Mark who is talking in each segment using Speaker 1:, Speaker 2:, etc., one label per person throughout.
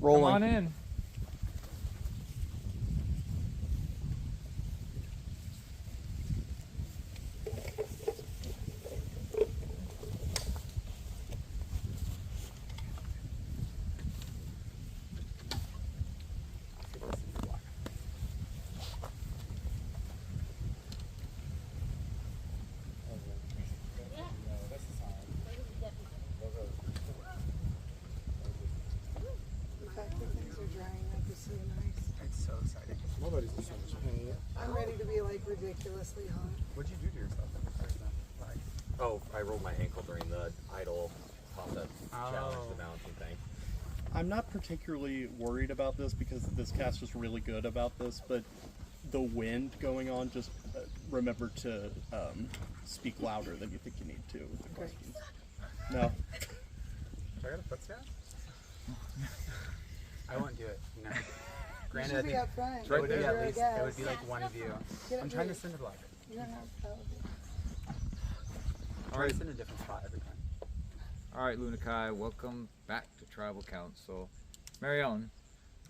Speaker 1: Rolling.
Speaker 2: Come on in.
Speaker 3: The fact that things are drying up is so nice.
Speaker 4: It's so exciting.
Speaker 5: Nobody's in so much pain.
Speaker 3: I'm ready to be like ridiculously hot.
Speaker 4: What'd you do to yourself? Like,
Speaker 6: Oh, I rolled my ankle during the idle top-up challenge, the balancing thing.
Speaker 1: I'm not particularly worried about this because this cast is really good about this, but the wind going on, just remember to speak louder than you think you need to with the questions. No.
Speaker 4: do I got a footstep? I won't do it. No.
Speaker 3: You
Speaker 4: Granted, I
Speaker 3: should be
Speaker 4: think
Speaker 3: up front.
Speaker 4: it would be
Speaker 3: You're
Speaker 4: at
Speaker 3: a
Speaker 4: least.
Speaker 3: guest.
Speaker 4: It would be like one of you.
Speaker 3: Get
Speaker 4: I'm
Speaker 3: up
Speaker 4: trying to
Speaker 3: here.
Speaker 4: send a blocker.
Speaker 3: You don't have to.
Speaker 4: I'm trying to send a different spot every time.
Speaker 2: All right, Lunakai, welcome back to Tribal Council. Marione,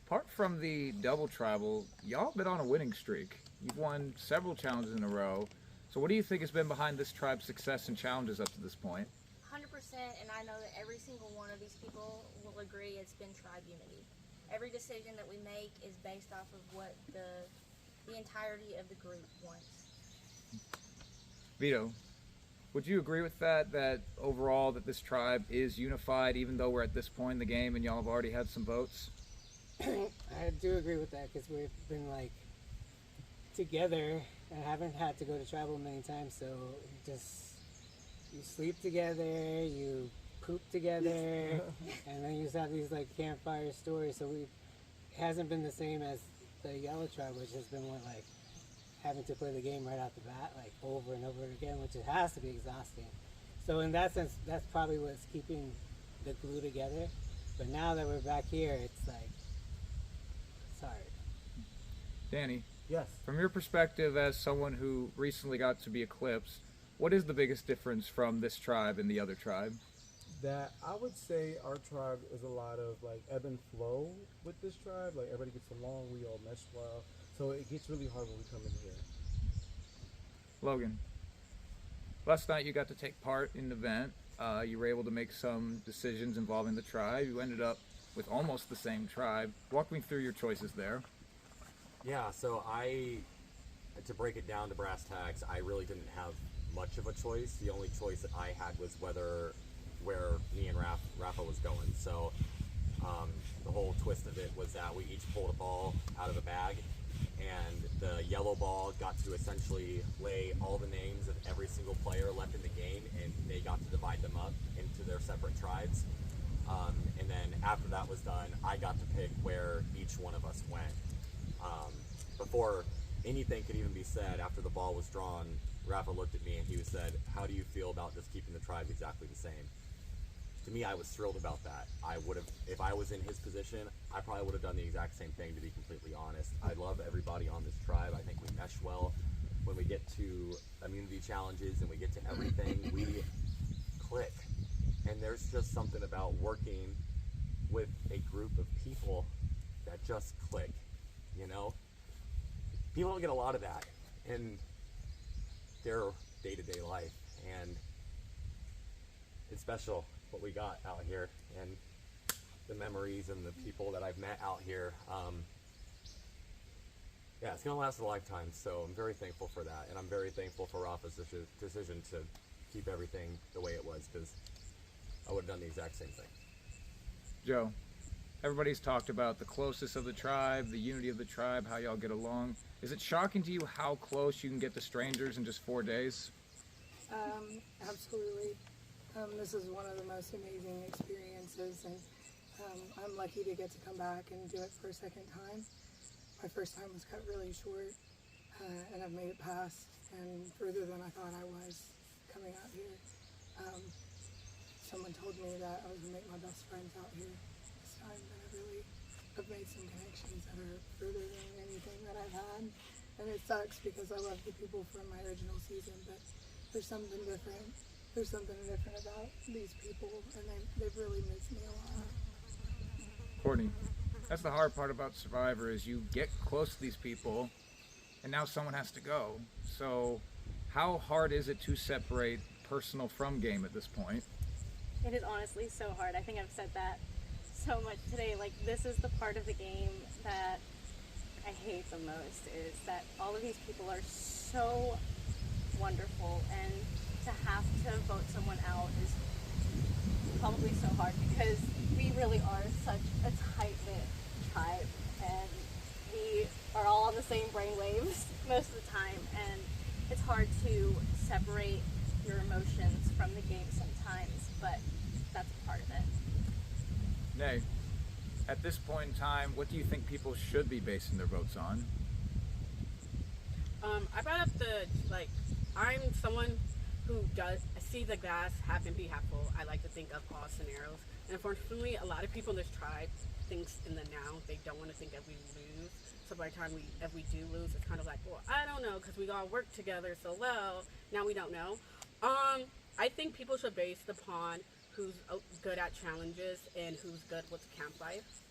Speaker 2: apart from the double tribal, y'all been on a winning streak. You've won several challenges in a row. So what do you think has been behind this tribe's success and challenges up to this point?
Speaker 7: 100%, and I know that every single one of these people will agree it's been tribe unity. Every decision that we make is based off of what the entirety of the group wants.
Speaker 2: Vito, would you agree with that, that overall that this tribe is unified even though we're at this point in the game and y'all have already had some votes?
Speaker 8: I do agree with that because we've been like together and haven't had to go to tribal many times. So just you sleep together, you poop together, and then you just have these like campfire stories. So it hasn't been the same as the yellow tribe, which has been more like having to play the game right off the bat, like over and over again, which it has to be exhausting. So in that sense, that's probably what's keeping the glue together. But now that we're back here, it's like it's hard.
Speaker 2: Danny,
Speaker 5: Yes.
Speaker 2: from your perspective as someone who recently got to be eclipsed, what is the biggest difference from this tribe and the other tribe?
Speaker 5: That I would say our tribe is a lot of like ebb and flow with this tribe. Like everybody gets along, we all mesh well. So it gets really hard when we come in here.
Speaker 2: Logan, last night you got to take part in an event. You were able to make some decisions involving the tribe. You ended up with almost the same tribe. Walk me through your choices there.
Speaker 6: Yeah, so to break it down to brass tacks, I really didn't have much of a choice. The only choice that I had was where me and Rafa was going. So the whole twist of it was that we each pulled a ball out of a bag, and the yellow ball got to essentially lay all the names of every single player left in the game, and they got to divide them up into their separate tribes. And then after that was done, I got to pick where each one of us went. Before anything could even be said, after the ball was drawn, Rafa looked at me and he said, "How do you feel about just keeping the tribe exactly the same?" To me, I was thrilled about that. I would have, if I was in his position, I probably would have done the exact same thing, to be completely honest. I love everybody on this tribe. I think we mesh well. When we get to immunity challenges and we get to everything, we click. And there's just something about working with a group of people that just click, you know? People don't get a lot of that in their day-to-day life, and it's special what we got out here and the memories and the people that I've met out here. Yeah, it's gonna last a lifetime, so I'm very thankful for that, and I'm very thankful for Rafa's decision to keep everything the way it was, because I would have done the exact same thing.
Speaker 2: Joe, everybody's talked about the closeness of the tribe, the unity of the tribe, how y'all get along. Is it shocking to you how close you can get to strangers in just 4 days?
Speaker 3: Absolutely. This is one of the most amazing experiences, and I'm lucky to get to come back and do it for a second time. My first time was cut really short, and I've made it past and further than I thought I was coming out here. Someone told me that I was going to make my best friends out here this time, and I really have made some connections that are further than anything that I've had. And it sucks because I love the people from my original season, but there's something different. There's something different about these people, and they've really missed me a lot.
Speaker 2: Courtney, That's the hard part about Survivor is you get close to these people, and now someone has to go. So, how hard is it to separate personal from game at this point?
Speaker 9: It is honestly so hard. I think I've said that so much today. Like, this is the part of the game that I hate the most, is that all of these people are so wonderful, and to have to vote someone out is probably so hard because we really are such a tight-knit tribe, and we are all on the same brainwaves most of the time, and it's hard to separate your emotions from the game sometimes, but that's a part of it.
Speaker 2: Nay, at this point in time, what do you think people should be basing their votes on?
Speaker 10: I brought up I'm someone who does see the glass half empty, half full. I like to think of all scenarios. And unfortunately, a lot of people in this tribe thinks in the now. They don't want to think that we lose. So by the time if we do lose, it's kind of like, well, I don't know, because we all work together so well. Now we don't know. I think people should base it upon who's good at challenges and who's good with camp life.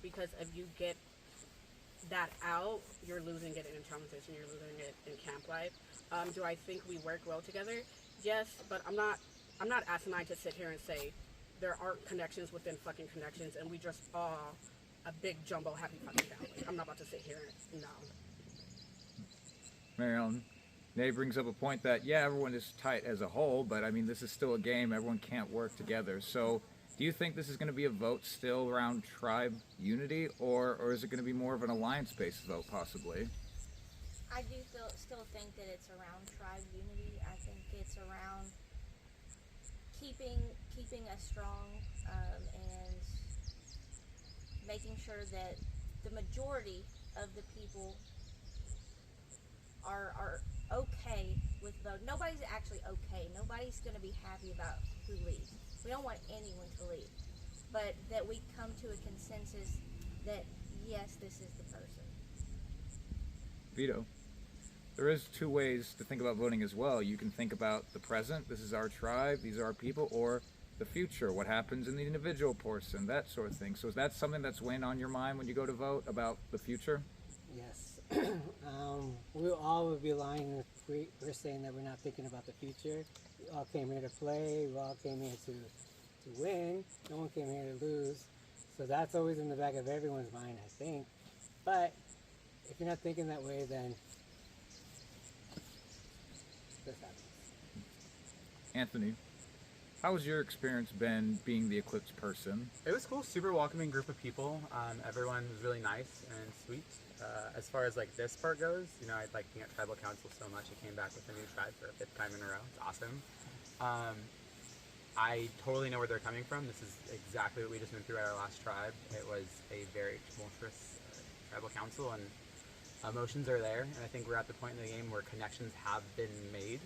Speaker 10: Because if you get that out, you're losing it in challenges and you're losing it in camp life. Do I think we work well together? Yes, but I'm not asinine to sit here and say there aren't connections within fucking connections and we just all a big jumbo happy fucking family. I'm not about to sit here and no.
Speaker 2: Marion, Nay brings up a point that, yeah, everyone is tight as a whole, but I mean, this is still a game. Everyone can't work together. So do you think this is going to be a vote still around tribe unity, or is it going to be more of an alliance-based vote, possibly?
Speaker 7: I do still think that it's around tribe unity. I think it's around keeping us strong and making sure that the majority of the people are okay with vote. Nobody's actually okay. Nobody's going to be happy about who leaves. We don't want anyone to leave, but that we come to a consensus that yes, this is the person.
Speaker 2: Vito, there is two ways to think about voting as well. You can think about the present, this is our tribe, these are our people, or the future, what happens in the individual portion, that sort of thing. So is that something that's weighing on your mind when you go to vote about the future?
Speaker 8: Yes. We all would be lying if we're saying that we're not thinking about the future. We all came here to play. We all came here to win. No one came here to lose. So that's always in the back of everyone's mind, I think. But if you're not thinking that way, then this happens.
Speaker 2: Anthony, how has your experience been being the Eclipse person?
Speaker 4: It was cool, super welcoming group of people. Everyone was really nice and sweet. As far as like this part goes, you know, I like being at Tribal Council so much. I came back with a new tribe for a 5th time in a row. It's awesome. I totally know where they're coming from. This is exactly what we just went through at our last tribe. It was a very tumultuous Tribal Council, and emotions are there. And I think we're at the point in the game where connections have been made.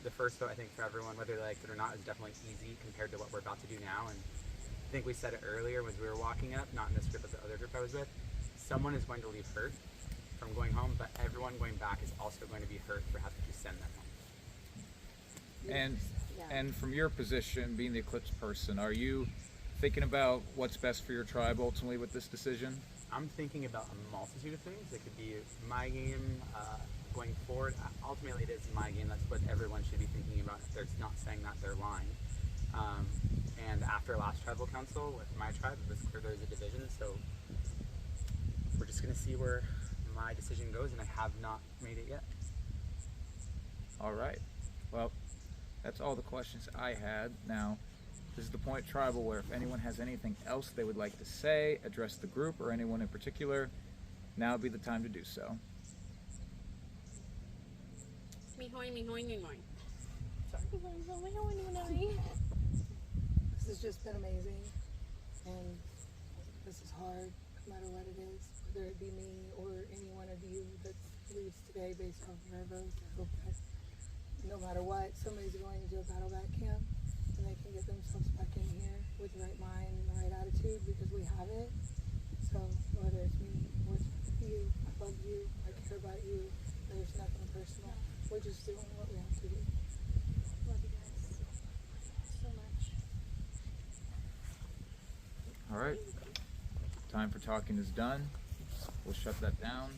Speaker 4: The first vote, I think, for everyone, whether they liked it or not, is definitely easy compared to what we're about to do now. And I think we said it earlier as we were walking up, not in this group, but the other group I was with. Someone is going to leave hurt from going home, but everyone going back is also going to be hurt for having to send them home.
Speaker 2: And from your position, being the Eclipse person, are you thinking about what's best for your tribe ultimately with this decision?
Speaker 4: I'm thinking about a multitude of things. It could be my game going forward. Ultimately, it is my game. That's what everyone should be thinking about. If they're not saying that, they're lying. And after last Tribal Council with my tribe, it was clear there was a division, so we're just going to see where my decision goes, and I have not made it yet.
Speaker 2: All right. Well, that's all the questions I had. Now, this is the point tribal where if anyone has anything else they would like to say, address the group or anyone in particular, now would be the time to do so.
Speaker 10: Mihoy, mihoy, mihoy.
Speaker 3: This has just been amazing, and this is hard, no matter what it is, whether it be me or any one of you that leaves today based off of our votes. I hope that no matter what, somebody's going to a battle back camp and they can get themselves back in here with the right mind and the right attitude, because we have it. So whether it's me or it's you, I love you, I care about you, there's nothing personal. We're just doing what we have to do.
Speaker 9: Love you guys so much.
Speaker 2: All right. Time for talking is done. We'll shut that down.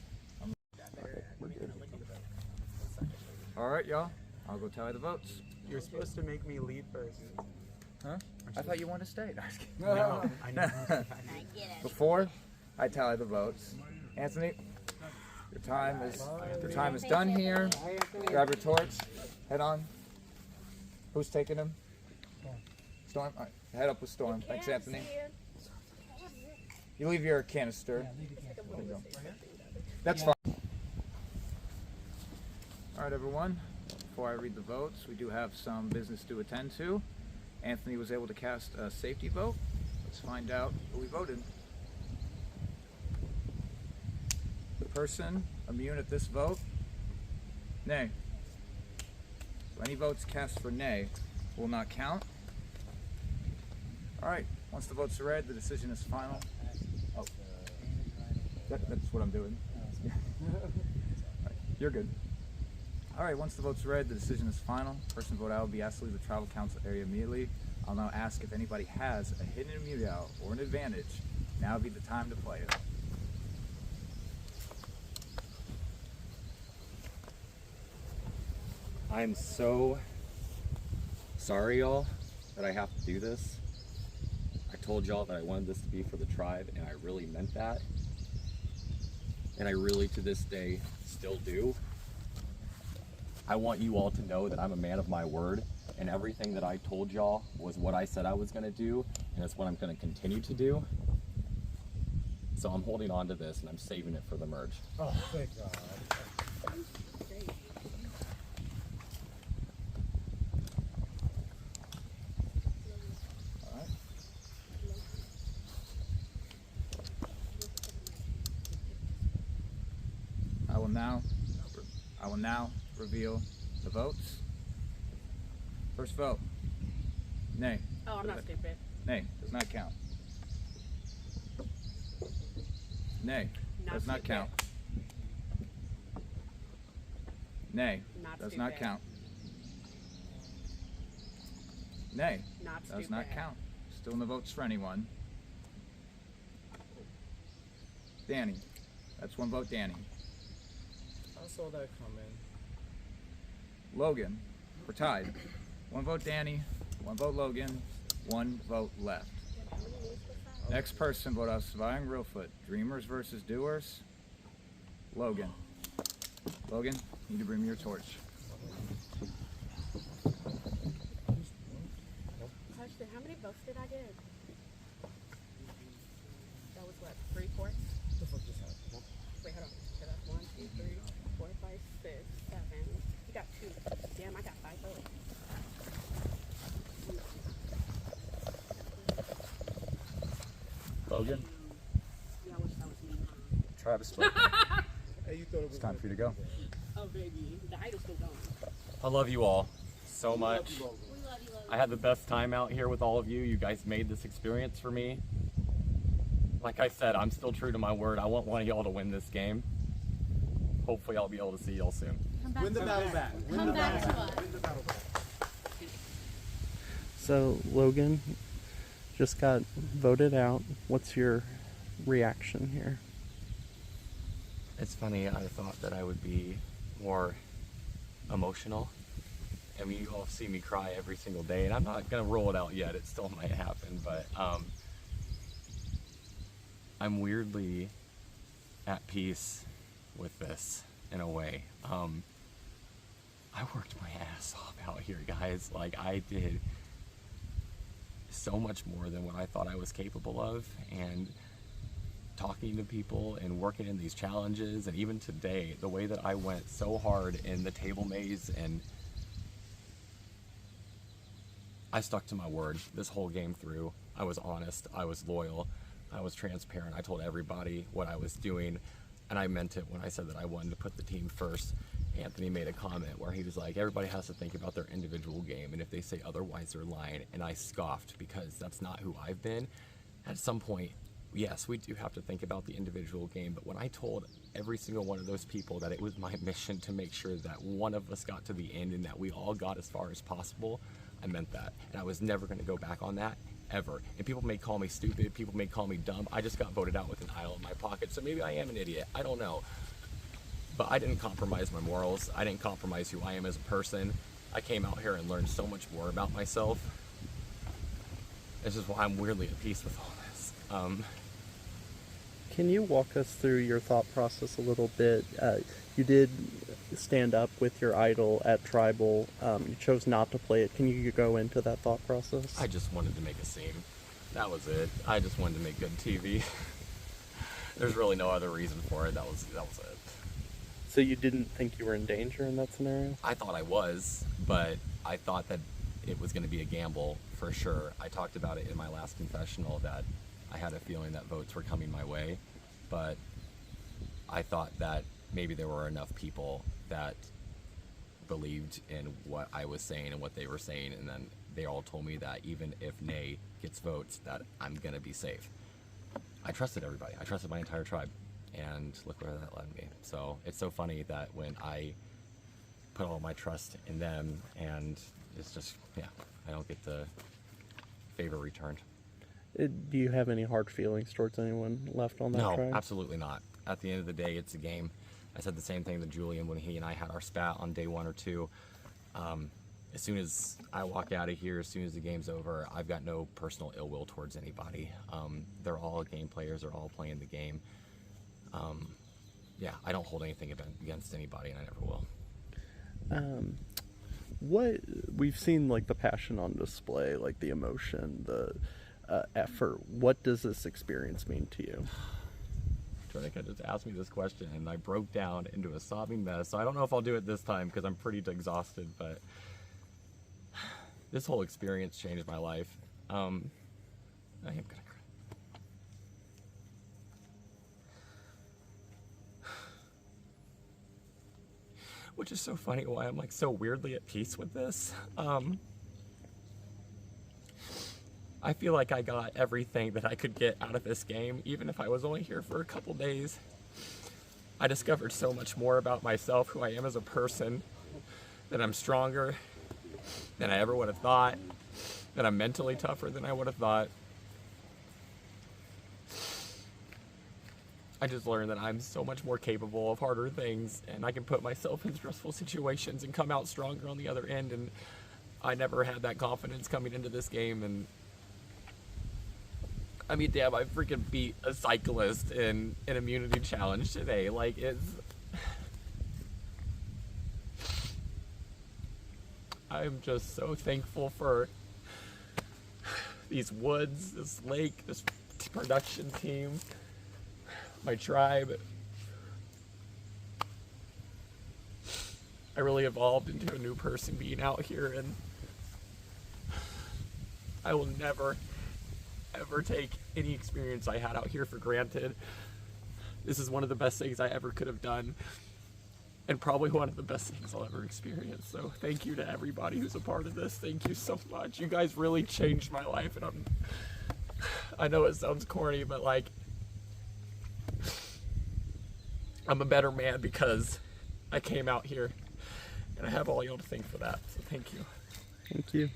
Speaker 2: All right, y'all. I'll go tally the votes.
Speaker 4: You're supposed to make me lead first.
Speaker 2: Huh? I thought you wanted to stay. No, I was kidding.
Speaker 4: No, I know.
Speaker 7: I get it.
Speaker 2: Before I tally the votes, Anthony, your time is done here.
Speaker 8: Bye, Anthony.
Speaker 2: Grab your torch. Head on. Who's taking him? Storm. All right. Head up with Storm. Thanks, Anthony. You leave your canister. There you go. That's fine. All right, everyone. Before I read the votes, we do have some business to attend to. Anthony was able to cast a safety vote. Let's find out who we voted. The person immune at this vote, nay. So any votes cast for nay will not count. All right, once the votes are read, the decision is final. Oh, that's what I'm doing. Right, you're good. All right, once the votes are read, the decision is final. Person vote out will be asked to leave the tribal council area immediately. I'll now ask if anybody has a hidden immunity out or an advantage. Now would be the time to play it.
Speaker 6: I'm so sorry, y'all, that I have to do this. I told y'all that I wanted this to be for the tribe, and I really meant that. And I really, to this day, still do. I want you all to know that I'm a man of my word, and everything that I told y'all was what I said I was going to do, and it's what I'm going to continue to do. So I'm holding on to this, and I'm saving it for the merge.
Speaker 5: Oh, thank God.
Speaker 2: All right. I will now reveal the votes. First vote. Nay.
Speaker 10: Oh, I'm not stupid.
Speaker 2: Nay. Does not count. Nay.
Speaker 10: Not
Speaker 2: Does not
Speaker 10: stupid.
Speaker 2: count. Nay.
Speaker 10: Not
Speaker 2: Does not
Speaker 10: stupid.
Speaker 2: count. Nay.
Speaker 10: Not
Speaker 2: Does not
Speaker 10: stupid.
Speaker 2: count. Still no votes for anyone. Danny. That's one vote, Danny.
Speaker 5: I saw that coming.
Speaker 2: Logan. We're tied. One vote, Danny. One vote, Logan. One vote left. Next person vote out surviving Reelfoot. Dreamers versus doers. Logan. Logan, you need to bring me your torch.
Speaker 10: Question, how many votes did I get? That was what, 3/4?
Speaker 5: The fuck just happened?
Speaker 10: Wait, hold on. So that's 1, 2, 3, 4, 5, 6, 7. You got 2. Damn, I got 5 votes.
Speaker 2: Logan,
Speaker 10: Yeah, I wish that was me.
Speaker 2: Travis spoke.
Speaker 5: Hey, you thought it was
Speaker 2: It's time for you to go.
Speaker 10: Oh, baby. The idol's still going.
Speaker 6: I love you all so much.
Speaker 7: We love you, Logan.
Speaker 6: I had the best time out here with all of you. You guys made this experience for me. Like I said, I'm still true to my word. I want one of y'all to win this game. Hopefully I'll be able to see y'all soon.
Speaker 5: Win the battle back.
Speaker 7: Come back to us.
Speaker 5: Win the battle back.
Speaker 1: So, Logan just got voted out. What's your reaction here?
Speaker 6: It's funny, I thought that I would be more emotional. I mean, you all see me cry every single day, and I'm not gonna roll it out yet. It still might happen, but I'm weirdly at peace with this in a way. I worked my ass off out here, guys. Like, I did so much more than what I thought I was capable of, and talking to people and working in these challenges, and even today, the way that I went so hard in the table maze, and I stuck to my word this whole game through. I was honest, I was loyal, I was transparent, I told everybody what I was doing, and I meant it when I said that I wanted to put the team first. Anthony made a comment where he was like, everybody has to think about their individual game, and if they say otherwise, they're lying. And I scoffed, because that's not who I've been. At some point, yes, we do have to think about the individual game, but when I told every single one of those people that it was my mission to make sure that one of us got to the end and that we all got as far as possible, I meant that. And I was never going to go back on that. ever. And people may call me stupid, people may call me dumb. I just got voted out with an idol in my pocket, so maybe I am an idiot. I don't know. But I didn't compromise my morals. I didn't compromise who I am as a person. I came out here and learned so much more about myself. This is why I'm weirdly at peace with all this.
Speaker 1: Can you walk us through your thought process a little bit? You did stand up with your idol at Tribal. You chose not to play it. Can you go into that thought process?
Speaker 6: I just wanted to make a scene. That was it. I just wanted to make good TV. There's really no other reason for it. That was it.
Speaker 1: So you didn't think you were in danger in that scenario?
Speaker 6: I thought I was, but I thought that it was going to be a gamble for sure. I talked about it in my last confessional that I had a feeling that votes were coming my way, but I thought that maybe there were enough people that believed in what I was saying and what they were saying, and then they all told me that even if Nay gets votes, that I'm going to be safe. I trusted everybody. I trusted my entire tribe, and look where that led me. So it's so funny that when I put all my trust in them, and it's just, yeah, I don't get the favor returned.
Speaker 1: Do you have any hard feelings towards anyone left on that
Speaker 6: No,
Speaker 1: tribe?
Speaker 6: absolutely not. At the end of the day, it's a game. I said the same thing to Julian when he and I had our spat on day 1 or 2. As soon as I walk out of here, as soon as the game's over, I've got no personal ill will towards anybody. They're all game players. They're all playing the game. Yeah, I don't hold anything against anybody, and I never will.
Speaker 1: What we've seen, like the passion on display, like the emotion, the effort. What does this experience mean to you?
Speaker 6: Tronika just asked me this question, and I broke down into a sobbing mess. So I don't know if I'll do it this time because I'm pretty exhausted, but this whole experience changed my life. I am gonna cry. Which is so funny why I'm like so weirdly at peace with this. I feel like I got everything that I could get out of this game, even if I was only here for a couple days. I discovered so much more about myself, who I am as a person, that I'm stronger than I ever would have thought, that I'm mentally tougher than I would have thought. I just learned that I'm so much more capable of harder things, and I can put myself in stressful situations and come out stronger on the other end, and I never had that confidence coming into this game. And I mean, damn, I freaking beat a cyclist in an immunity challenge today. Like, I'm just so thankful for these woods, this lake, this production team, my tribe. I really evolved into a new person being out here, and I will never, ever take any experience I had out here for granted. This is one of the best things I ever could have done, and probably one of the best things I'll ever experience. So thank you to everybody who's a part of this. Thank you so much. You guys really changed my life, and I know it sounds corny, but like, I'm a better man because I came out here, and I have all y'all to thank for that. So thank you.
Speaker 1: Thank you.